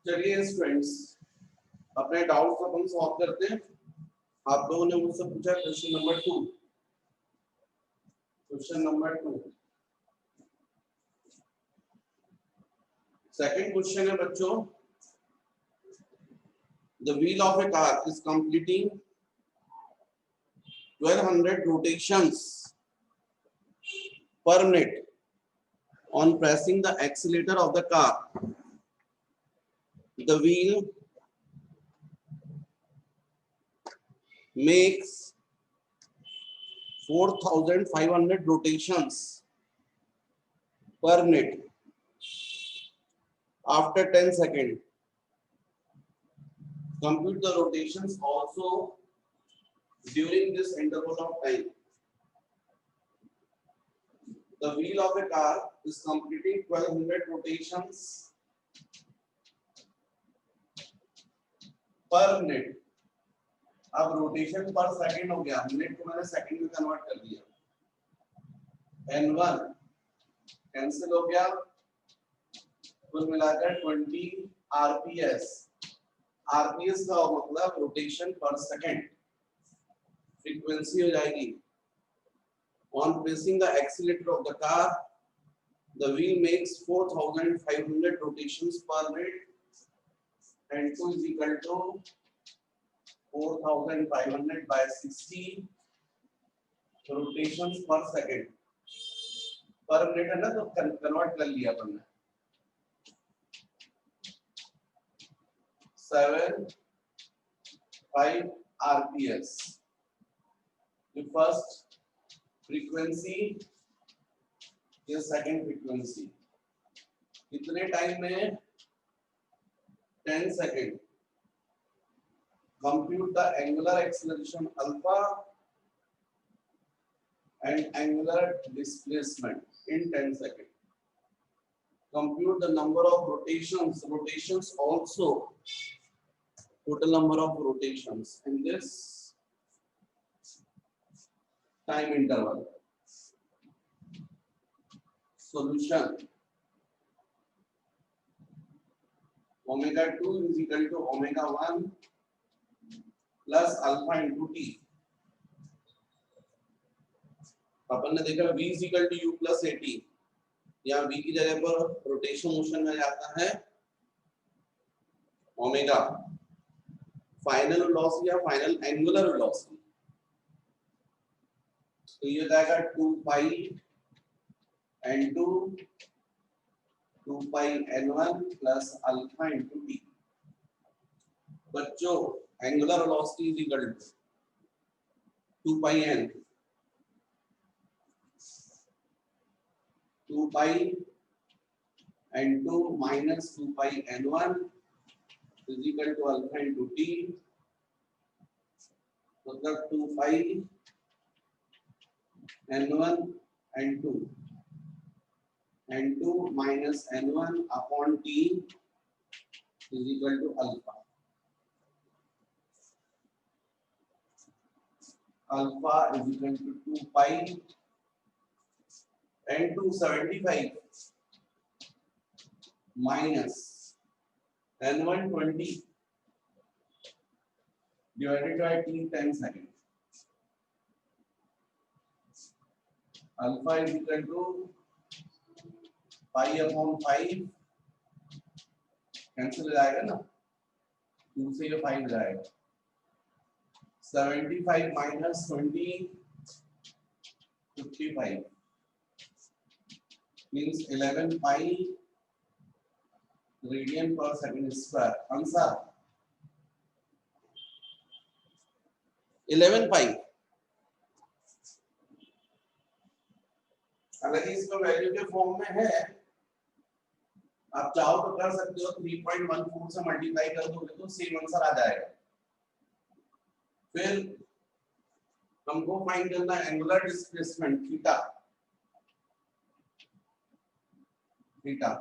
चलिए स्टूडेंट्स, अपने डाउट्स अपन सॉल्व करते हैं। आप लोगों ने मुझसे पूछा question number 2। Question number 2 second question है बच्चों, the wheel of A car is completing 1200 rotations per minute on pressing the accelerator of the car. The wheel makes 4500 rotations per minute after 10 seconds. Compute the rotations also during this interval of time. The wheel of a car is completing 1200 rotations per minute. अब rotation पर second हो गया, minute को मैंने second में convert कर दिया। N1 cancel हो गया, कुल मिलाकर 20 RPS। RPS का मतलब रोटेशन पर सेकंड, फ्रीक्वेंसी हो जाएगी। On pressing the accelerator of the car, the wheel makes 4500 rotations per minute, and 2 is equal to 4500 by 60 rotations per second per minute है ना, तो कन्वर्ट कर लिया अपन ने। 7.5 RPS the first frequency, ये सेकंड फ्रीक्वेंसी। कितने टाइम में? 10 second. Compute the angular acceleration alpha and angular displacement in 10 seconds. Compute the number of rotations. Rotations also. Total number of rotations in this time interval. Solution. Omega 2 is equal to omega 1 plus alpha into t. अपन ने देखा v is equal to u plus at। यहाँ v की जगह पर rotation motion में जाता है omega, final velocity या फाइनल एंगुलर वेलोसिटी। तो ये जाएगा 2 pi n2 2 pi n1 plus alpha into t। बच्चों angular velocity is equal to 2 pi n 2 pi n2 minus 2 pi n1 is equal to alpha into t, मतलब 2 pi n1 n2 minus n1 upon t is equal to alpha। Alpha is equal to 2 pi n2 75 minus n1 20 divided by t 10 seconds. Alpha is equal to pi upon 5, cancel हो जाएगा ना, 2 से ये 5 जाएगा। 75 minus 20 55 means 11 pi radian per second square। Answer 11 pi। हालांकि इसका value के form में है, आप चाहो तो कर सकते हो, 3.14 से मल्टीप्लाई कर दोगे तो सेम आंसर आ जाएगा। फिर हमको फाइंड करना है एंगुलर डिस्प्लेसमेंट थीटा। थीटा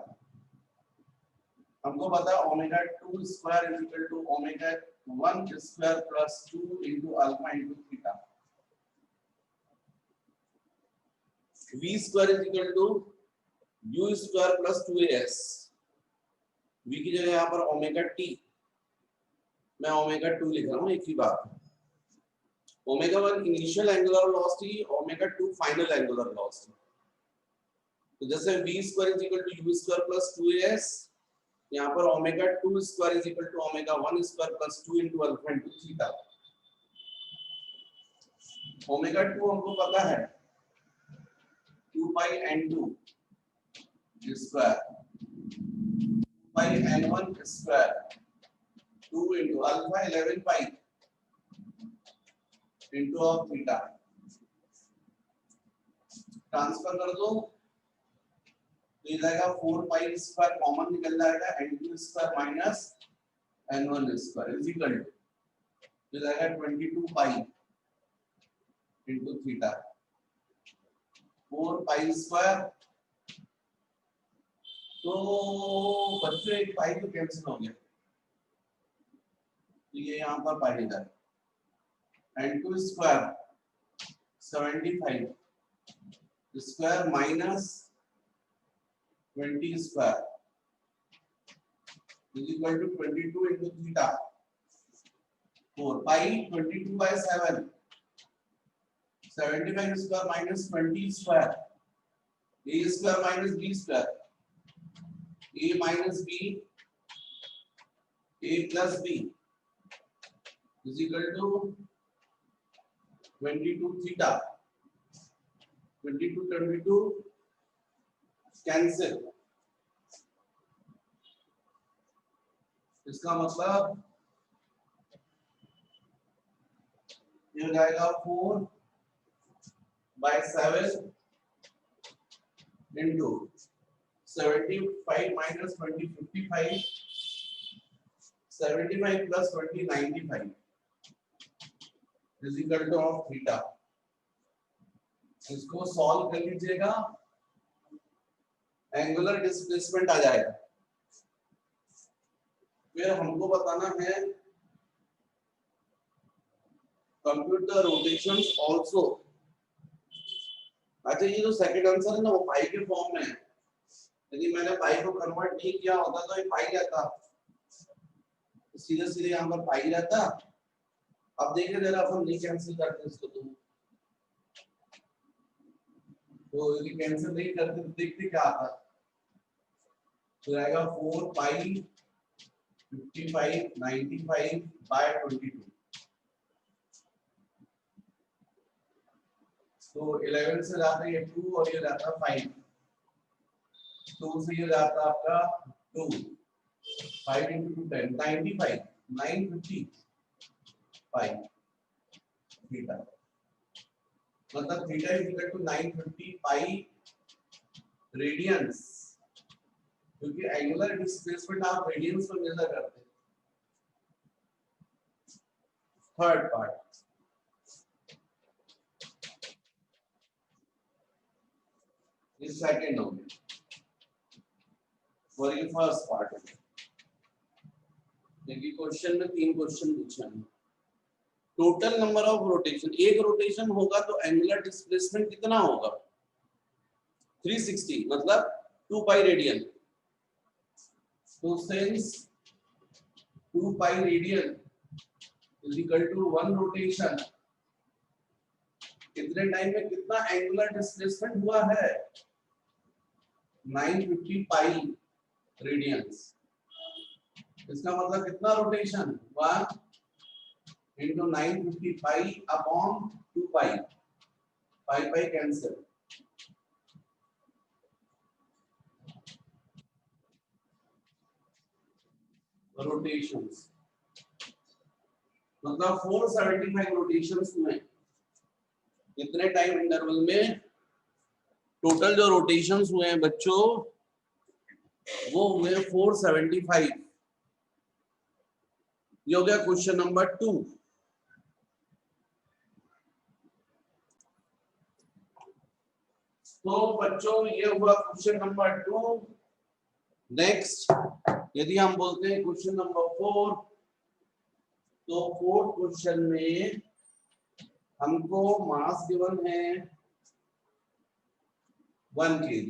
हमको पता है omega 2 square is equal to omega 1 square plus 2 into alpha into theta. v square is equal to u square plus 2as। v की जगह यहाँ पर ओमेगा t, मैं ओमेगा 2 लिख रहा हूँ, एक ही बात। Omega 1 initial angular velocity, omega 2 final angular velocity. तो जैसे v square is equal to u square plus 2as, यहाँ पर omega 2 square is equal to omega 1 square plus 2 into alpha into theta. Omega 2 हमको पता है 2 pi n2 square pi n1 square 2 into alpha 11 pi into of theta. Transfer कर दो तो ये जाएगा 4 पाई स्क्वायर, कॉमन निकल जाएगा n2 square minus n1 square is equal to ये जाएगा 22 pi into theta. 4 pi square, तो बच्चों एक पाई तो कैंसिल हो गया, तो ये यहाँ पर पाई इधर n2 square 75 square minus 20 square is equal to 22 into theta. 4 pi 22 by 7 75 square minus 20 square, a square minus b square, a minus b a plus b is equal to 22 theta. 22 cancel, इसका मतलब ये हो जाएगा 4 by 7 into 75 minus 20 55, 75 plus 20 95 is equal to of theta. इसको solve कर लीजिएगा, angular displacement आ जाएगा। फिर हमको बताना है कंप्यूटर रोटेशंस आल्सो। अच्छा, ये जो सेकंड आंसर है ना, वो पाई के फॉर्म में है। यदि मैंने पाई को कन्वर्ट नहीं किया होता तो ये पाई रहता, सीधे सीधे यहाँ पर पाई रहता। अब देखिए जरा, अपन नहीं कैंसिल करते इसको, तो यदि कैंसिल नहीं करते तो देखते क्या आता है। तो आएगा 4 पाई 55 95 बाय 22, तो 11 से जाता है ये 2 और ये जाता है 5, 2 से ये जाता है आपका 2, 5 into 10 95 950 5 थीटा, मतलब theta is equal to 950 pi radians, क्योंकि एंगुलर डिस्प्लेसमेंट आप रेडियंस में मेजर करते हैं। थर्ड पार्ट, ये सेकंड हो गया और ये फर्स्ट पार्ट है। देखिए क्वेश्चन में 3 क्वेश्चन पूछे हैं। टोटल नंबर ऑफ रोटेशन, एक रोटेशन होगा तो एंगुलर डिस्प्लेसमेंट कितना होगा? 360, मतलब 2 पाई रेडियन। तो since 2 pi radian is equal to 1 rotation, कितने टाइम में कितना एंगुलर डिस्प्लेसमेंट हुआ है? 950 पाई रेडियंस। इसका मतलब कितना rotation? 1 into 950 pi upon 2 pi, pi cancel, rotations, मतलब 475 रोटेशंस में कितने टाइम इंटरवल में टोटल जो रोटेशंस हुए हैं बच्चों, वो हुए 475। ये हो गया क्वेश्चन नंबर 2। तो बच्चों ये हुआ क्वेश्चन नंबर 2। नेक्स्ट यदि हम बोलते हैं क्वेश्चन नंबर 4, तो 4th क्वेश्चन में हमको मास गिवन है 1 kg।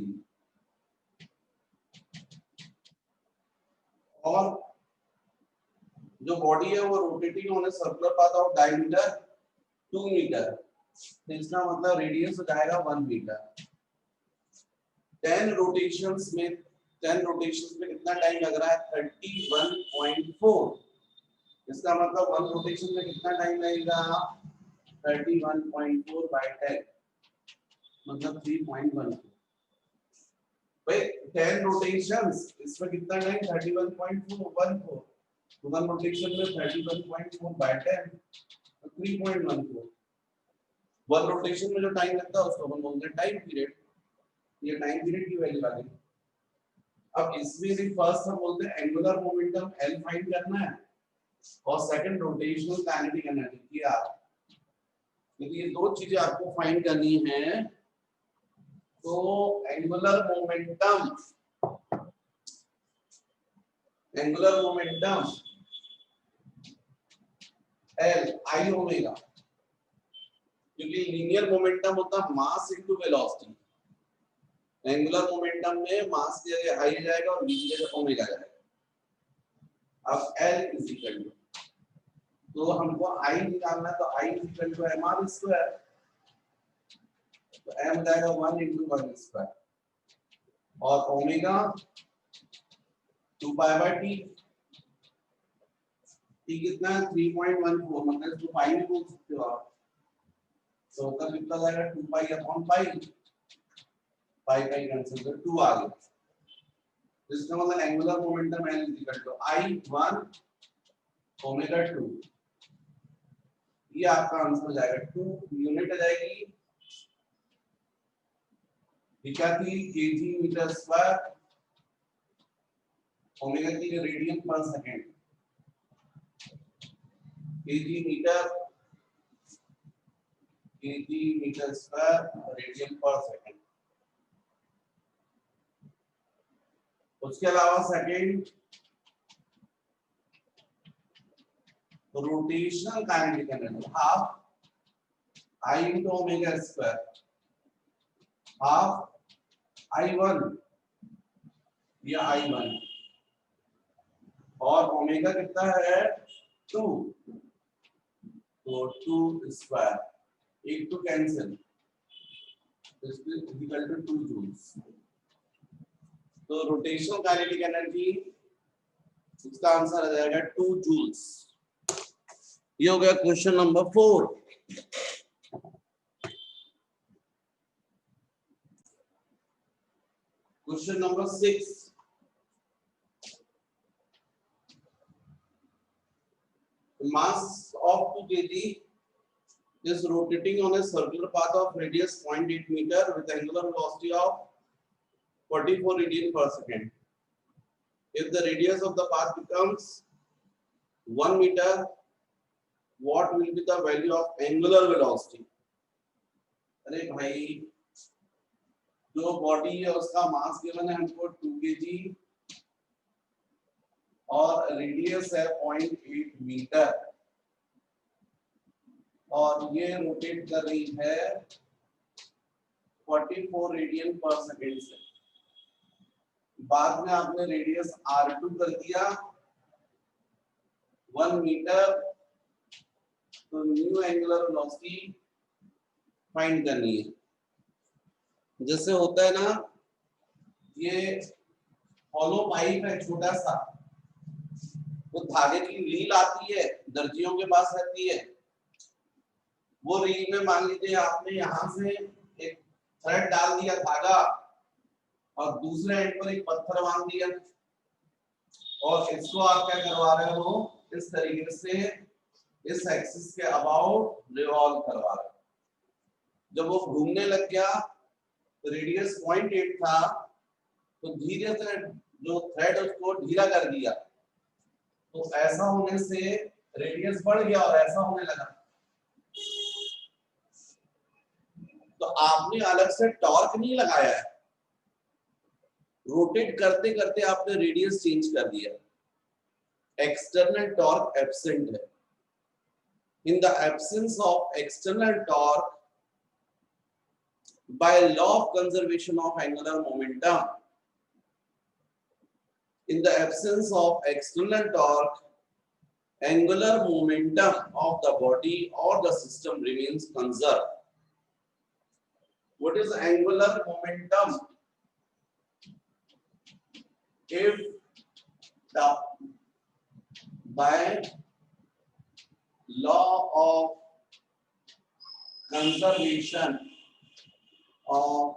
और जो बॉडी है वो rotating on a circular path of diameter 2 metre, तो इसका मतलब रेडियस हो जाएगा 1 मीटर। 10 रोटेशंस में कितना टाइम लग रहा है? 31.4। इसका मतलब 1 रोटेशन में कितना टाइम लगेगा? 31.4 बाय 10 मतलब 3.1। भाई 10 रोटेशंस, इसमें कितना टाइम? 31.4 तो 1 रोटेशन में 31.4 बाय 10 तो 3.14। 1 रोटेशन में जो टाइम लगता है उसको हम बोलते हैं टाइम पीरियड। ये टाइम पीरियड की वैल्यू आ गई। अब इसमें भी फर्स्ट हम बोलते हैं एंगुलर मोमेंटम L फाइंड करना है और सेकंड रोटेशनल काइनेटिक एनर्जी किया। यदि ये दो चीजें आपको फाइंड करनी है तो angular momentum L I omega, क्योंकि लीनियर मोमेंटम होता है mass into velocity. Angular momentum में मास की जगह आई जाएगा और v की जगह ओमेगा जाएगा। अब L इज इक्वल टू, तो हमको I निकालना है तो I is equal to mr square, तो m जाएगा 1 into 1 स्क्वायर और omega 2 pi by t। t कितना है? 3.14, मतलब 2 पाई भी बोल सकते हो आप। तो तब कितना जाएगा? 2 पाई अपॉन पाई, पाई पाई कैंसिल कर 2 आ गया। इसका मतलब angular momentum L is equal to I1 omega 2। ये आपका आंसर हो जाएगा। 2 यूनिट आ जाएगी, ये क्या थी? केजी मीटर स्क्वायर, ओमेगा की radian per second, kg metre square radian per second. उसके अलावा second rotational kinetic energy half I into omega square, half I1 या I1 और ओमेगा कितना है? 2, तो 2 square, 1 2 cancel, equal to 2 joules. तो rotational kinetic energy इसका आंसर आ जाएगा 2 जूल्स। ये हो गया question number 4। Question number 6, mass of 2 kg is rotating on a circular path of radius 0.8 meter with angular velocity of 44 radian per second. If the radius of the path becomes 1 meter, what will be the value of angular velocity? अरे भाई, जो body है उसका mass given है हमको 2 kg और radius है 0.8 metre और ये रोटेट कर रही है 44 रेडियन पर सेकेंड से। बाद में आपने रेडियस R2 कर दिया 1 मीटर, तो न्यू एंगुलर वेलोसिटी फाइंड करनी है। जैसे होता है ना, ये हॉलो पाइप है छोटा सा, वो धागे की रील आती है, दर्जियों के पास रहती है। वो रील में मान लीजिए आपने यहाँ से एक थ्रेड डाल दिया धागा और दूसरे एंड पर एक पत्थर बांध दिया और इसको आप क्या करवा रहे हो? इस तरीके से इस एक्सिस के अबाउट रिवॉल्व करवा रहे हो। जब वो घूमने लग गया तो रेडियस 0.8 था, तो धीरे से जो थ्रेड उसको ढीला कर दिया, तो ऐसा होने से रेडियस बढ़ गया और ऐसा होने लगा। तो आपने अलग से टॉर्क नहीं लगाया है, रोटेट करते करते आपने रेडियस चेंज कर दिया। एक्सटर्नल टॉर्क एब्सेंट है। In the absence of external torque, by law of conservation of angular momentum, In the absence of external torque, angular momentum of the body or the system remains conserved. What is angular momentum? If the by law of conservation of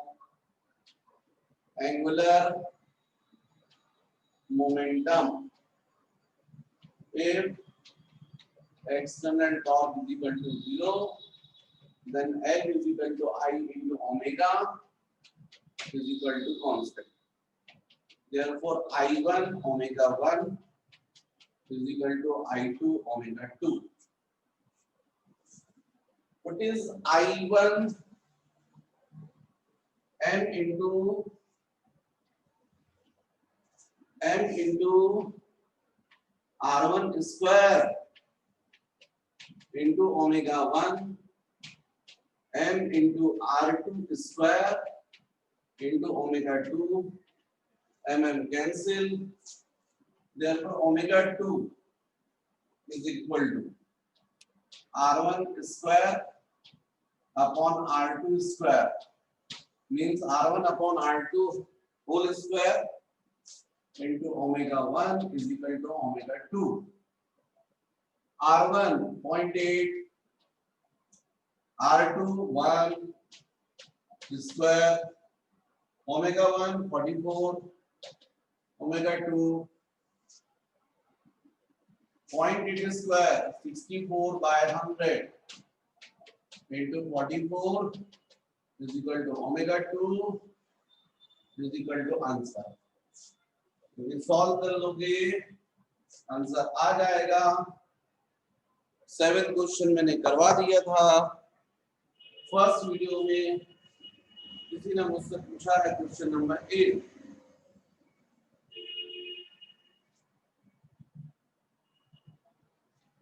angular momentum, if external torque is equal to 0, then L is equal to I into omega is equal to constant. Therefore, I1 omega 1 is equal to I2 omega 2. What is I1? M into R1 square into omega 1 M into R2 square into omega 2 cancel. Therefore, omega 2 is equal to R1 square upon R2 square, means R1 upon R2 whole square into omega 1 is equal to omega 2. R1 0.8, R2 1 square, omega 1 44, omega 2 0.8 square 64 by 100 into 44 is equal to omega 2 is equal to answer. तो solve कर लोगे answer आ जाएगा. 7th question मैंने करवा दिया था first video में. किसी ने मुझसे पूछा है क्वेश्चन नंबर 8.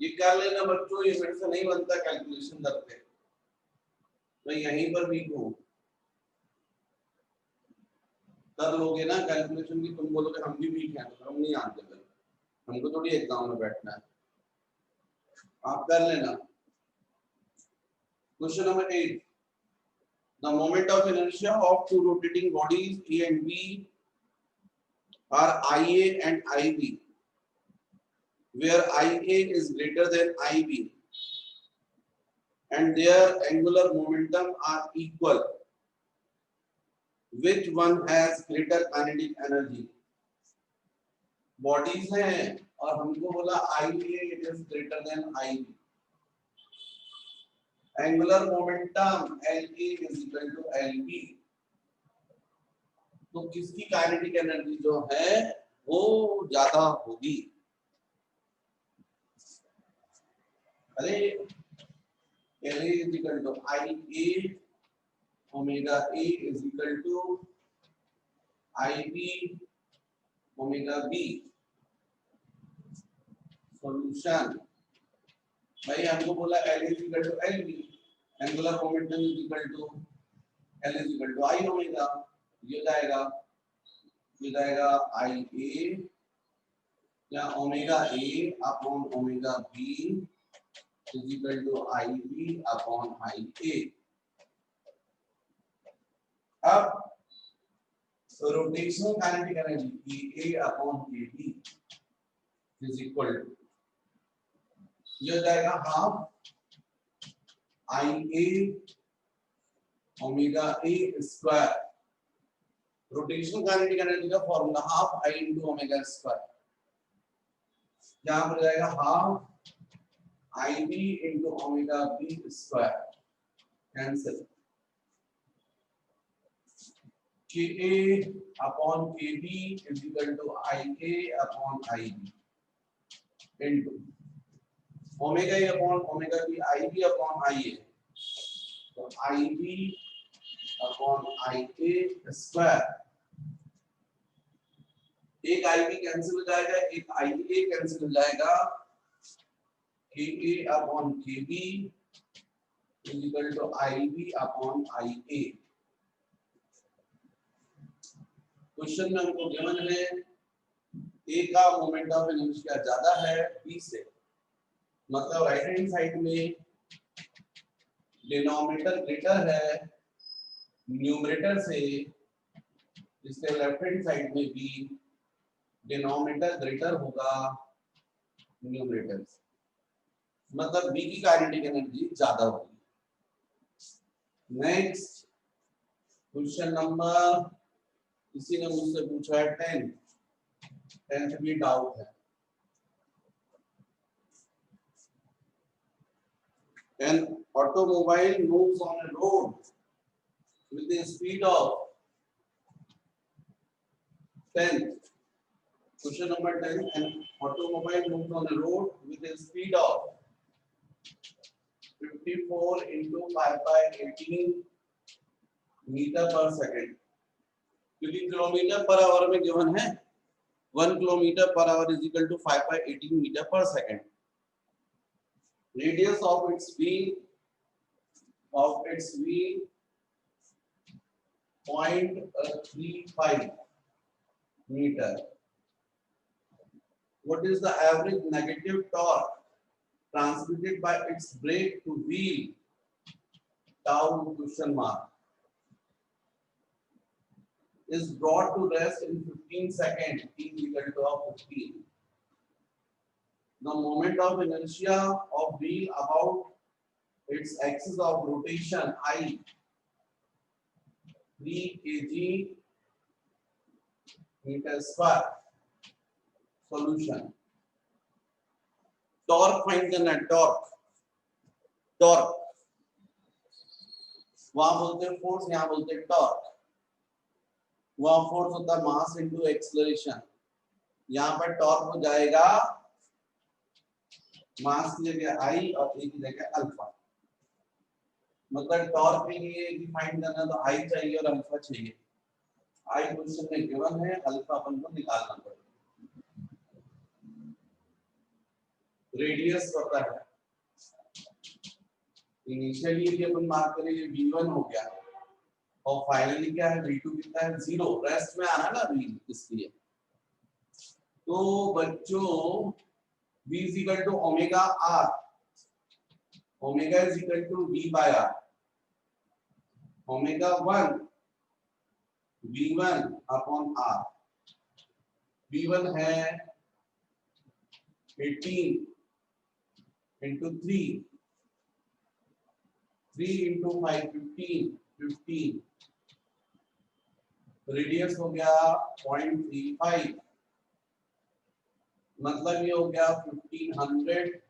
ये कर लेना बच्चों, ये मेरे से नहीं बनता कैलकुलेशन करते. मैं यहीं पर वीक हूँ. कर लोगे ना कैलकुलेशन की. तुम बोलोगे हम भी वीक हैं तो हम नहीं आते. हमको थोड़ी एग्जाम में बैठना है. आप कर लेना. Question number 8. The moment of inertia of two rotating bodies A and B are IA and IB, where IA is greater than IB and their angular momentum are equal. Which one has greater kinetic energy? Bodies हैं और हमको बोला IA it is greater than IB. Angular momentum LA is equal to LB. तो किसकी kinetic energy जो है वो ज्यादा होगी? अरे LA is equal to IA, omega A is equal to IB omega B. Solution. भाई हमको बोला L is equal to LB, angular momentum is equal to L is equal to I omega. ये जाएगा IA या omega A upon omega B is equal to IB upon IA. अब rotational kinetic energy A upon AB is equal to ये जाएगा half IA omega A square. Rotational kinetic energy का formula half I into omega square. यहाँ पर जाएगा half IB into omega B square. Cancel. KA upon KB is equal to IA upon IB into omega A upon omega B IB upon IA. तो IB upon IA square. एक IB cancel हो जाएगा, एक IA cancel हो जाएगा. KA upon KB is equal to IB upon IA. Question में हमको given है ए का मोमेंट ऑफ इनर्शिया ज्यादा है बी से, मतलब राइट हैंड साइड में डिनोमिनेटर ग्रेटर है न्यूमरेटर से, इसके लेफ्ट हैंड साइड में भी डिनोमिनेटर ग्रेटर होगा न्यूमरेटर से, मतलब बी की काइनेटिक एनर्जी ज्यादा होगी। नेक्स्ट क्वेश्चन नंबर, किसी ने मुझसे पूछा है 10th भी डाउट है। An automobile moves on a road with a speed of 10. Question number 10. An automobile moves on a road with a speed of 54 into 5 by 18 metre per second, क्योंकि kilometre per hour में given है 1 kilometre per hour is equal to 5 by 18 metre per second. Radius of its wheel 0.35 meter. What is the average negative torque transmitted by its brake to wheel? Tau question mark is brought to rest in 15 seconds. T is equal to 15. The moment of inertia of wheel about its axis of rotation I 3 kg meter square. Solution. Torque find करना है, torque वहां बोलते हैं force, यहाँ बोलते हैं torque. वहां force होता है मास इनटू एक्सेलरेशन, यहाँ पर टॉर्क हो जाएगा मास की जगह आई और ए की जगह अल्फा। मतलब टॉर्क के लिए डिफाइन करना तो आई चाहिए और अल्फा चाहिए। आई क्वेश्चन में गिवन है, अल्फा अपन को निकालना पड़ेगा। रेडियस पता है, इनिशियली यदि अपन मार्क करें ये v1 हो गया और फाइनली क्या है v2 कितना है 0, रेस्ट में आना ना v, इसलिए तो बच्चों v is equal to omega r, omega is equal to v by r, omega 1 v1 upon r, v1 है 18 into 3, 3 into 5 15, रेडियस हो गया 0.35, मतलब ये हो गया 1500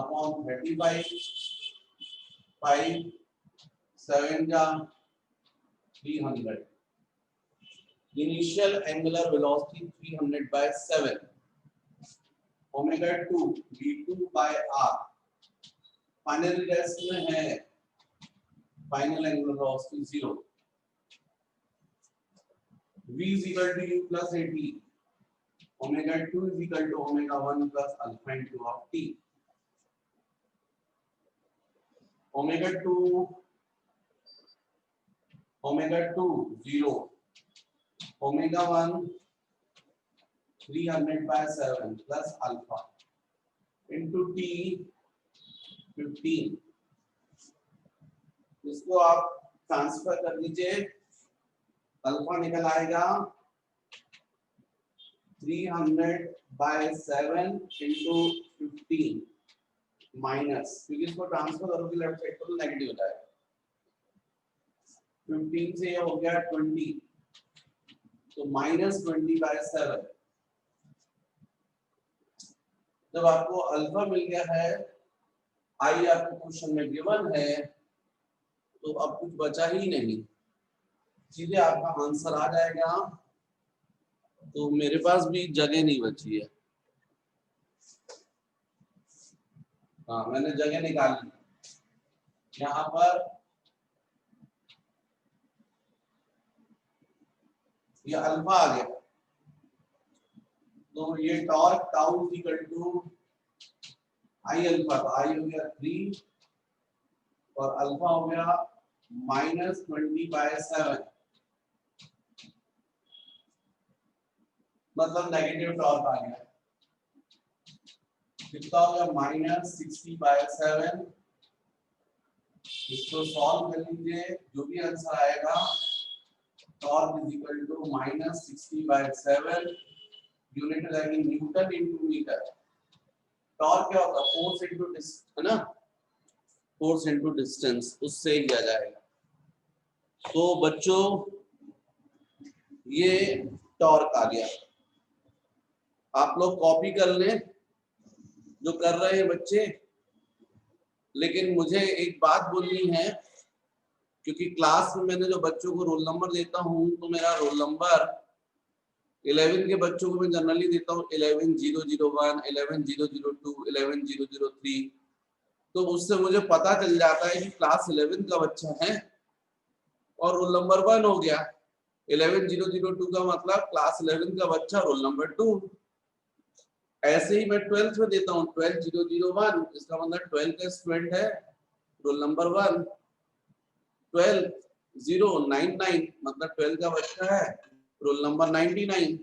अपॉन 35, 5 7 का 300। Initial angular velocity 300 by 7, omega 2 v2 by r, final rest में है final angular velocity 0, v is equal to u plus at, omega 2 is equal to omega 1 plus alpha into of t, omega 2 0, omega 1 300 by 7 plus alpha into t 15। इसको आप transfer कर दीजिए, alpha निकल आएगा 300 by 7 into 15 minus, क्योंकि इसको transfer करोगे left side को तो नेगेटिव हो जाएगा, 15 से ये हो गया 20 तो माइनस 20 by 7। जब आपको अल्फा मिल गया है, आई आपको क्वेश्चन में गिवन है, तो अब कुछ बचा ही नहीं, सीधे आपका आंसर आ जाएगा। तो मेरे पास भी जगह नहीं बची है, हाँ मैंने जगह निकाल ली, यहाँ पर ये अल्फा आ गया, तो ये torque tau equal to I alpha, तो आई हो गया 3 और अल्फा हो गया -20 by 7। मतलब नेगेटिव टॉर्क आ गया। कितना हो गया -60/7। इसको सॉल्व कर लीजिए, जो भी आंसर आएगा torque is equal to -60/7। Unit रहेगी न्यूटन इनटू मीटर। टॉर्क क्या होता है? फोर्स इनटू डिस्टेंस, है ना, फोर्स इनटू डिस्टेंस, उससे लिया जाएगा। तो बच्चों ये टॉर्क आ गया। आप लोग कॉपी कर लें जो कर रहे हैं बच्चे। लेकिन मुझे एक बात बोलनी है, क्योंकि क्लास में मैंने जो बच्चों को रोल नंबर देता हूं, तो मेरा रोल नंबर 11 के बच्चों को मैं जनरली देता हूं 11001, 11002, 11003। तो उससे मुझे पता चल जाता है कि क्लास 11 का बच्चा है और रोल नंबर 1 हो गया। 11002 का मतलब क्लास 11 का बच्चा, रोल नंबर 2। ऐसे ही मैं 12th में देता हूँ 12001, इसका मतलब 12 का स्टूडेंट है, रोल नंबर 1। 12099 मतलब 12 का बच्चा है, रोल नंबर 99।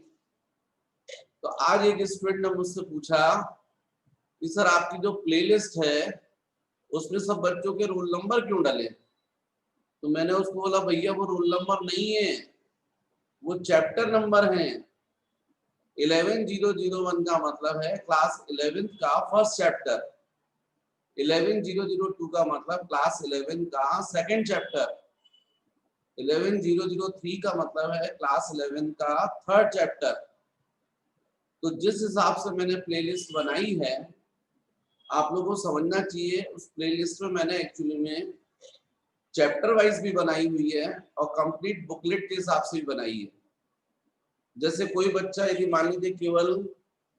तो आज एक स्टूडेंट ने मुझसे पूछा कि सर आपकी जो प्लेलिस्ट है उसमें सब बच्चों के रोल नंबर क्यों डाले? तो मैंने उसको बोला भैया वो रोल नंबर नहीं है, वो चैप्टर नंबर हैं। 11001 का मतलब है क्लास 11 का फर्स्ट चैप्टर। 11002 का मतलब क्लास 11 का सेकंड चैप्टर। 11003 का मतलब है क्लास 11 का थर्ड चैप्टर। तो जिस हिसाब से मैंने प्लेलिस्ट बनाई है, आप लोगों को समझना चाहिए उस प्लेलिस्ट में मैंने एक्चुअली में चैप्टर वाइज भी बनाई हुई है और कंप्लीट बुकलेट के हिसाब से भी बनाई है। जैसे कोई बच्चा यदि मान लीजिए केवल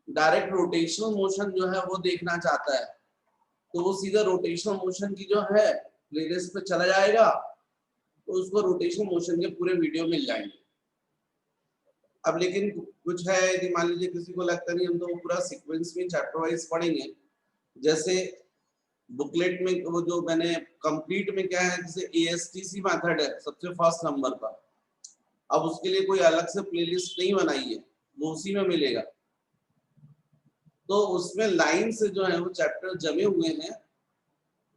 डायरेक्ट रोटेशनल मोशन जो है वो देखना चाहता है, तो वो सीधा रोटेशनल मोशन की जो है प्लेलिस्ट पे चला जाएगा, तो उसको रोटेशनल मोशन के पूरे वीडियो मिल जाएंगे। अब लेकिन कुछ है, यदि मान लीजिए किसी को लगता नहीं हम तो वो पूरा सीक्वेंस में चैप्टर वाइज पढ़ेंगे, जैसे बुकलेट में वो जो मैंने कंप्लीट में क्या है, जैसे एएसटीसी मेथड है सबसे फर्स्ट नंबर पर। अब उसके लिए कोई अलग से प्लेलिस्ट नहीं बनाई है, वो उसी में मिलेगा। तो उसमें लाइन से जो है वो चैप्टर जमे हुए हैं,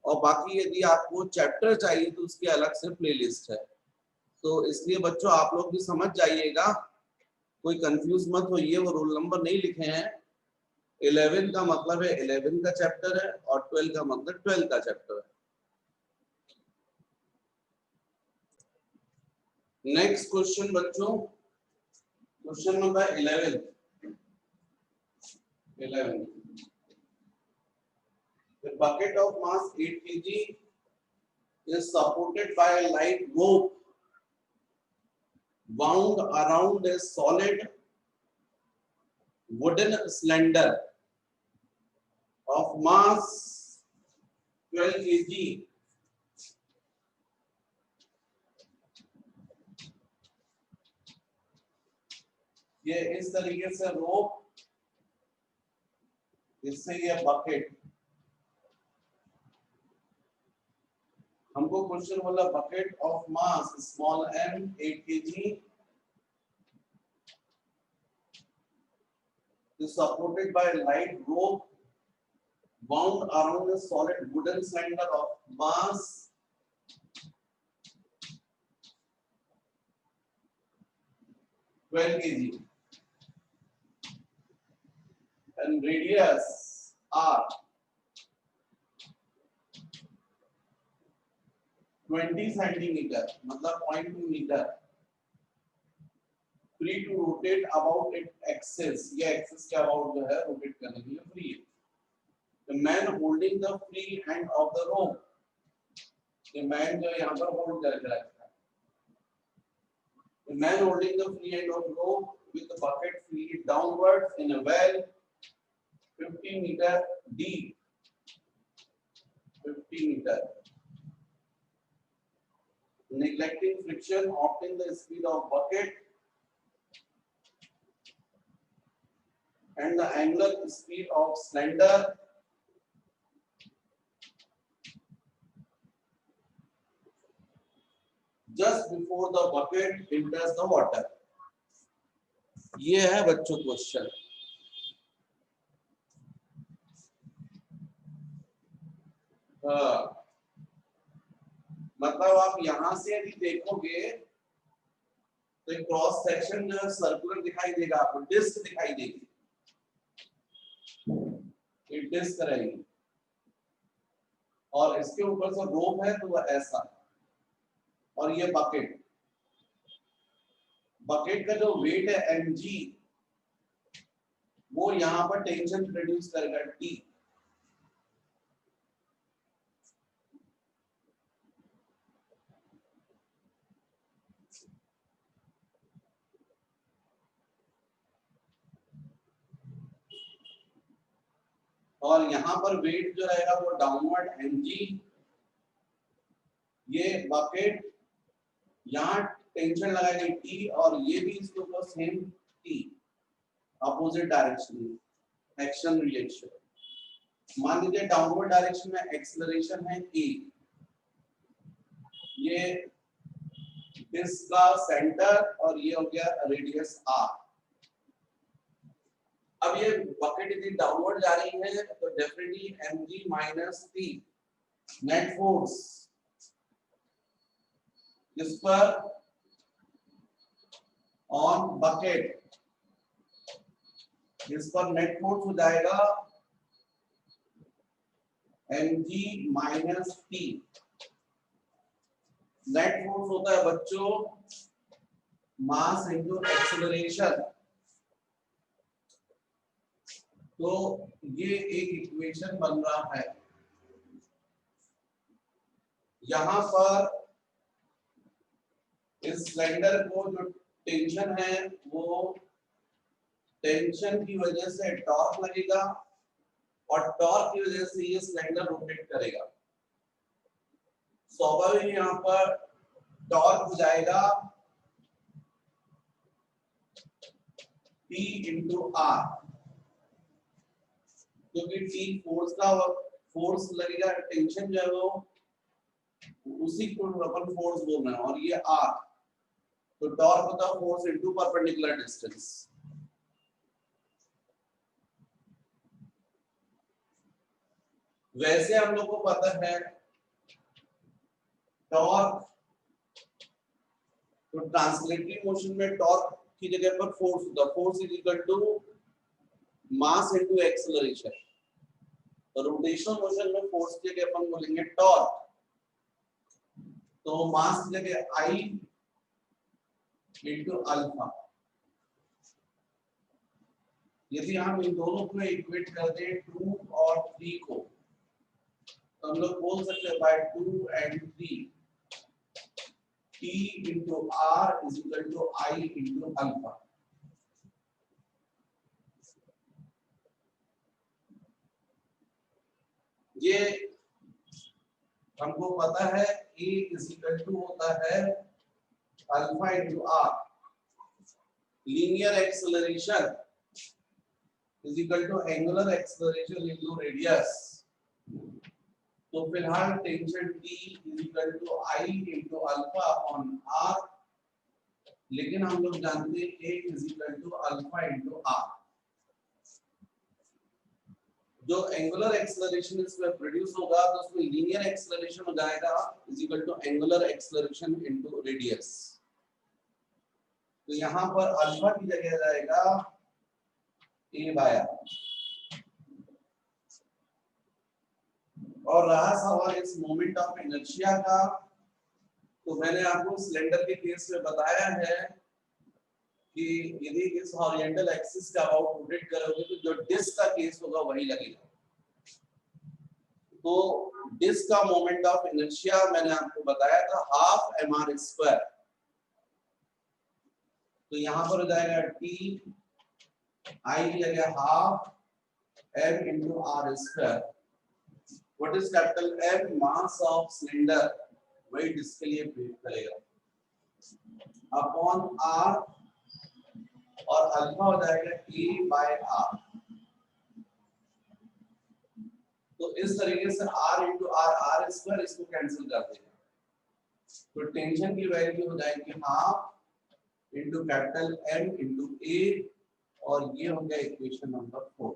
और बाकी यदि आपको चैप्टर चाहिए तो उसकी अलग से प्लेलिस्ट है। तो इसलिए बच्चों आप लोग भी समझ जाइएगा, कोई कंफ्यूज मत होइए, वो रोल नंबर नहीं लिखे हैं। 11 का मतलब है 11 का चैप्टर है और 12 का मतलब 12 का चैप्टर है। नेक्स्ट क्वेश्चन बच्चों, question number 11। The bucket of mass 8 kg is supported by a light rope wound around a solid wooden cylinder of mass 12 kg. ये इस तरीके से रोप, इससे ये बकेट। हमको क्वेश्चन बोला bucket of mass small m 8 kg is supported by a light rope wound around a solid wooden cylinder of mass 12 kg and radius r 20 centimeter मतलब 0.2 metre, free to rotate about it axis. ये axis के about जो है rotate करने के लिए free है। The man holding the free end of the rope, ये मैन जो यहाँ पर होल्ड करके रखता है। The man holding the free end of rope with the bucket free downwards in a well 50 metre deep, 50 metre, neglecting friction, opting the speed of bucket and the angular speed of cylinder just before the bucket enters the water. ये है बच्चों question. मतलब आप यहां से यदि देखोगे तो एक क्रॉस सेक्शन जो है सर्कुलर दिखाई देगा, आपको डिस्क दिखाई देगी, ये डिस्क रहेगी और इसके ऊपर से रोप है तो वह ऐसा, और ये बकेट, बकेट का जो वेट है mg वो यहां पर टेंशन प्रोड्यूस करेगा T। और यहाँ पर वेट जो रहेगा वो डाउनवर्ड mg, ये बकेट यहाँ टेंशन लगाएगी T और ये भी इसके ऊपर सेम T, अपोजिट डायरेक्शन में एक्शन रिएक्शन। मान लीजिए डाउनवर्ड डायरेक्शन में एक्सेलरेशन है A, ये डिस्क का सेंटर और ये हो गया रेडियस R। अब ये बकेट यदि डाउनवर्ड जा रही है तो definitely mg minus T net force इस पर ऑन बकेट, इस पर नेट फोर्स हो जाएगा mg minus T। Net force होता है बच्चों मास इनटू एक्सेलरेशन। तो ये एक इक्वेशन बन रहा है, यहां पर इस सिलेंडर को जो टेंशन है वो टेंशन की वजह से टॉर्क लगेगा और टॉर्क की वजह से ये सिलेंडर रोटेट करेगा। स्वाभाविक यहाँ पर टॉर्क हो जाएगा T इंटू R, क्योंकि T फोर्स लगेगा, टेंशन जो है वो उसी को अपन फोर्स बोल रहे हैं, और ये R तो टॉर्क होता है फोर्स इनटू परपेंडिकुलर डिस्टेंस। वैसे हम लोग को पता है टॉर्क, तो ट्रांसलेटरी मोशन में टॉर्क की जगह पर फोर्स होता है, force is equal to mass into acceleration. तो रोटेशनल मोशन में फोर्स की जगह अपन बोलेंगे टॉर्क, तो मास की जगह I इंटू अल्फा। यदि हम इन दोनों को इक्वेट कर दें 2 और 3 को, तो हम लोग बोल सकते हैं by 2 and 3 T into R is equal to I into alpha. ये हमको पता है A इज इक्वल टू होता है alpha into R। Linear acceleration is equal to angular acceleration into radius. तो फिलहाल tension T is equal to I into alpha upon R, लेकिन हम लोग जानते हैं A is equal to alpha into R। जो एंगुलर एक्सेलरेशन इसमें produce होगा तो उसमें लीनियर एक्सेलरेशन हो जाएगा is equal to angular acceleration into radius. तो यहां पर अल्फा की जगह जाएगा a बाय r। और रहा सवाल इस मोमेंट ऑफ इनर्शिया का, तो मैंने आपको सिलेंडर के केस में बताया है कि यदि इस हॉरिजॉन्टल एक्सिस का अबाउट रोटेट करोगे तो जो डिस्क का केस होगा वही लगेगा। तो डिस्क का मोमेंट ऑफ इनर्शिया मैंने आपको बताया था हाफ mr स्क्वायर। तो यहां पर हो जाएगा T I की जगह half m into r square. What is capital M? Mass of cylinder, वही डिस्क के लिए प्रूव करेगा अपॉन r, और अल्फा हो जाएगा a बाय r। तो इस तरीके से r इंटू r स्क्वायर इसको कैंसिल कर देंगे, तो टेंशन की वैल्यू हो जाएगी half into capital N into A, और ये हो गया इक्वेशन नंबर 4।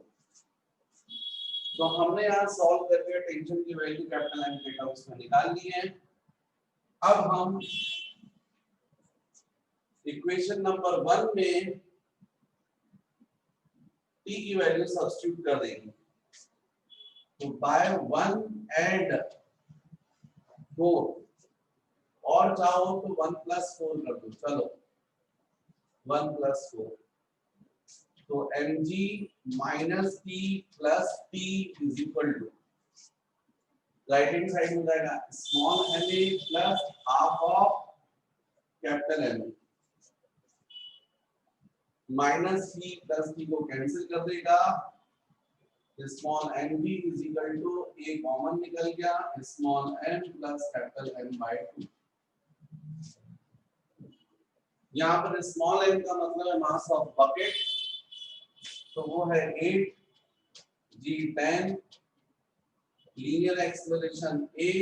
तो हमने यहाँ सॉल्व करके टेंशन की वैल्यू कैपिटल एन थीटा उसमें निकाल ली है। अब हम इक्वेशन नंबर 1 में t की वैल्यू सब्स्टिट्यूट कर देंगे। तो बाय 1 एंड 4, और चाहो तो 1 प्लस 4 कर दो। चलो 1 प्लस 4, तो mg minus T plus T is equal to, right hand side में जाएगा small N A plus half of capital N, minus T plus T को कैंसिल कर देगा, small N B is equal to A common निकल गया, small N plus capital N by 2। यहाँ पर small N का मतलब है मास ऑफ बकेट, तो वो है 8 g10, लीनियर एक्सेलरेशन a,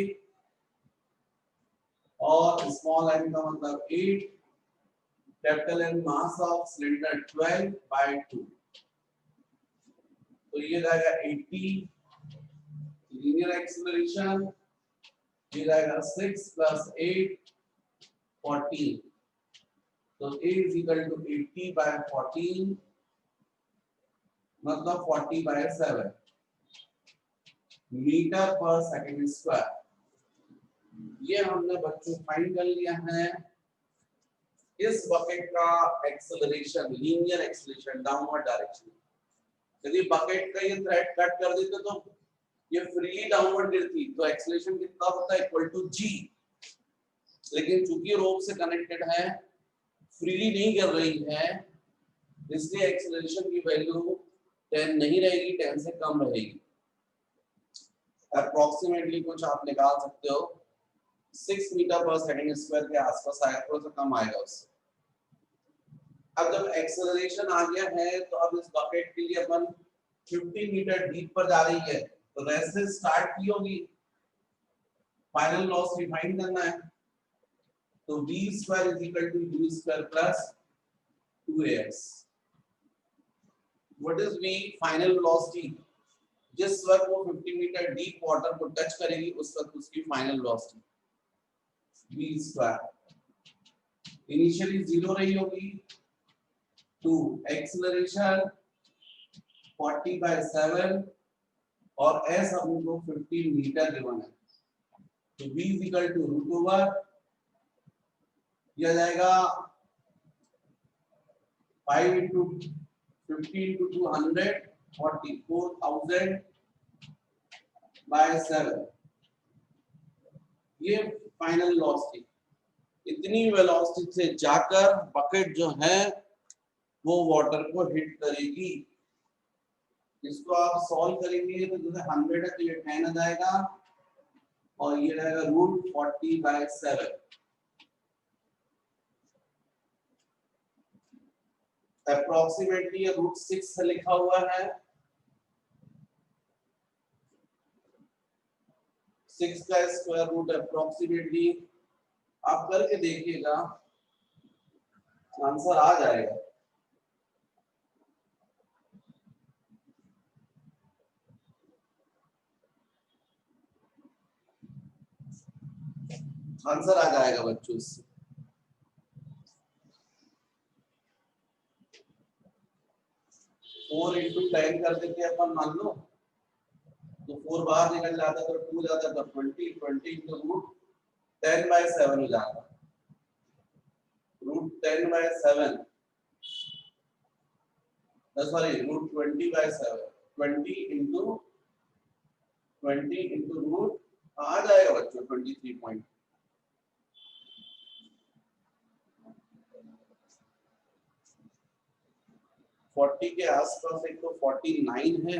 और स्मॉल एन का मतलब 8, capital N mass of cylinder 12 by 2। तो ये रहेगा 80 लीनियर एक्सेलरेशन, ये रहेगा 6 प्लस 8 14, तो a is equal to 80 by 14, मतलब 40 by 7 metre per second square. ये हमने बच्चों फाइंड कर लिया है इस बकेट का acceleration, linear acceleration downward direction. यदि बकेट का ये थ्रेड कट कर देते तो ये फ्रीली डाउनवर्ड गिरती, तो एक्सेलरेशन कितना होता है इक्वल टू g, लेकिन चूंकि रोप से कनेक्टेड है, फ्रीली नहीं गिर रही है, इसलिए एक्सेलरेशन की वैल्यू 10 नहीं रहेगी, 10 से कम रहेगी। अप्रोक्सीमेटली कुछ आप निकाल सकते हो 6 मीटर पर सेकंड स्क्वायर के आसपास आएगा, थोड़ा सा कम आएगा उससे। अब जब एक्सेलरेशन आ गया है तो अब इस बकेट के लिए अपन 50 मीटर डीप पर जा रही है, तो रेस्ट स्टार्ट की होगी, फाइनल लॉस डिफाइन करना है, तो v square is equal to u square plus 2ax। What is v? Final velocity, जिस वक्त वो 50 मीटर डीप वाटर को टच करेगी उस वक्त उसकी final velocity v square initially 0 रही होगी, टू एक्सेलरेशन 40 by 7, और s हमको 50 मीटर गिवन है, तो v is equal to root over, यह जाएगा 5 into 50 into 200, 44,000 by 7। ये फाइनल वेलोसिटी, इतनी वेलोसिटी से जाकर बकेट जो है वो वाटर को हिट करेगी। इसको आप सॉल्व करेंगे तो जैसे 100 है तो ये 10 आ जाएगा, और ये रहेगा रूट 40 by 7। अप्रोक्सीमेटली ये रूट 6 से लिखा हुआ है, 6 का स्क्वायर रूट अप्रोक्सीमेटली आप करके देखिएगा, आंसर आ जाएगा। आंसर आ जाएगा बच्चों इससे। 4 into 10 कर देते हैं अपन, मान लो तो 4 बाहर निकल जाता तो 2 जाता तो 20, 20 into रूट 10 by 7 हो जाता, root 10 by 7, sorry root 20 by 7, 20 into root आ जाएगा बच्चों 23 पॉइंट। फोर्टी के आसपास, एक तो 49 है,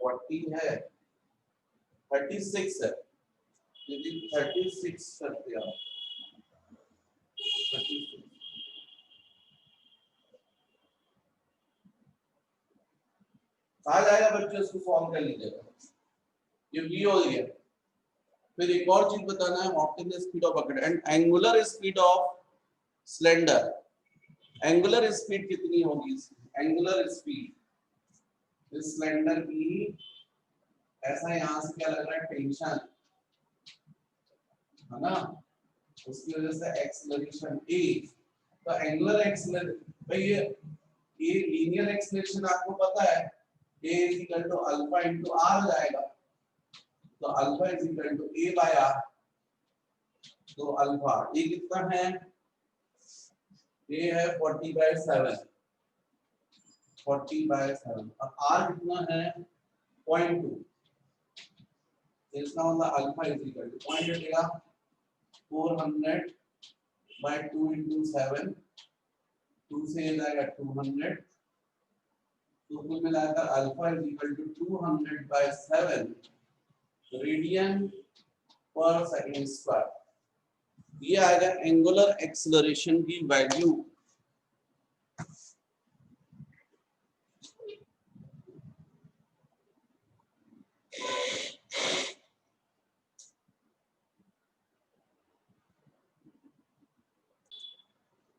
40 है, 36 है, यदि 36 करते आप 36 आ जाएगा बच्चों, इसको सॉल्व कर लीजिएगा, ये हो गया। फिर एक और चीज बताना है, optimal speed of bucket and angular speed of slender. Angular speed कितनी होगी? एंगुलर स्पीड इस सिलेंडर की, ऐसा यहां से क्या लग रहा है, टेंशन है ना, उसकी वजह से एक्सेलरेशन ए। तो एंगुलर एक्सेलरेशन, भाई ये लीनियर एक्सेलरेशन आपको पता है, a is equal to alpha into R हो जाएगा। तो alpha is equal to a by r। तो अल्फा ये कितना है, ये है 40/7, 40/7। अब r कितना है 0.2। इसका मतलब alpha is equal two point हटेगा 400/2 into 7, 2 से ये जाएगा 200, तो कुल मिलाकर alpha is equal to 200/7 radian per second square. ये आएगा एंगुलर एक्सेलरेशन की वैल्यू।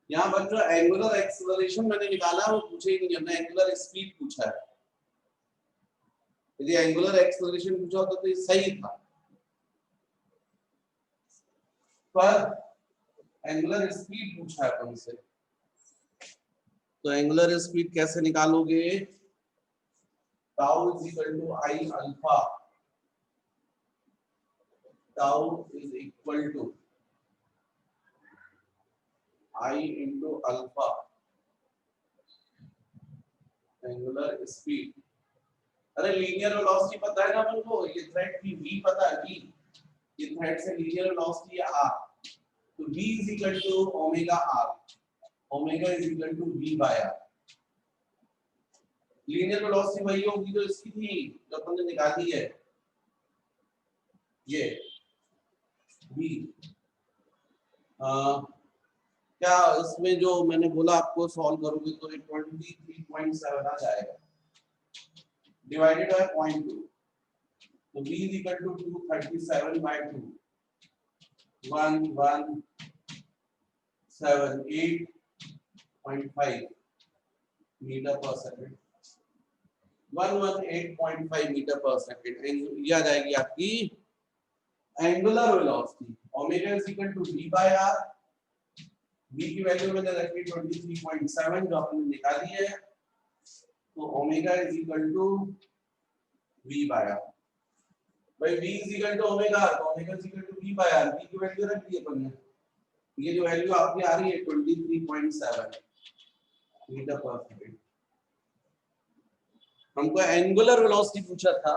यहाँ पर जो एंगुलर एक्सेलरेशन मैंने निकाला वो पूछे ही नहीं, हमने एंगुलर स्पीड पूछा है। यदि एंगुलर एक्सेलरेशन पूछा होता तो ये सही था, पर एंगुलर स्पीड पूछा है अपन से। तो एंगुलर स्पीड कैसे निकालोगे? Tau is equal to I alpha, tau is equal to I into alpha angular speed. अरे लीनियर वेलोसिटी पता है ना अपन को, ये थ्रेड की v पता है, v, ये थ्रेड से लीनियर वेलोसिटी है r। तो v is equal to omega r, omega is equal to v by r। Linear velocity वही होगी जो इसकी थी, जो अपन ने निकाली है, ये v। क्या इसमें जो मैंने बोला आपको सॉल्व करोगे तो 23.7 आ जाएगा, डिवाइडेड बाय 0.2। तो v is equal to 237/2, 1178.5 metre per second, 118.5 metre per second. ये आ जाएगी आपकी angular velocity. Omega is equal to v by r, v की वैल्यू मैंने रखी 23.7 जो आपने निकाली है। तो omega is equal to v by r। भाई v is equal to omega, तो omega is equal to v by r, v की वैल्यू रख दी अपन ने। ये जो वैल्यू आपकी आ रही है 23.7 मीटर पर सेकंड। हमको एंगुलर वेलोसिटी पूछा था,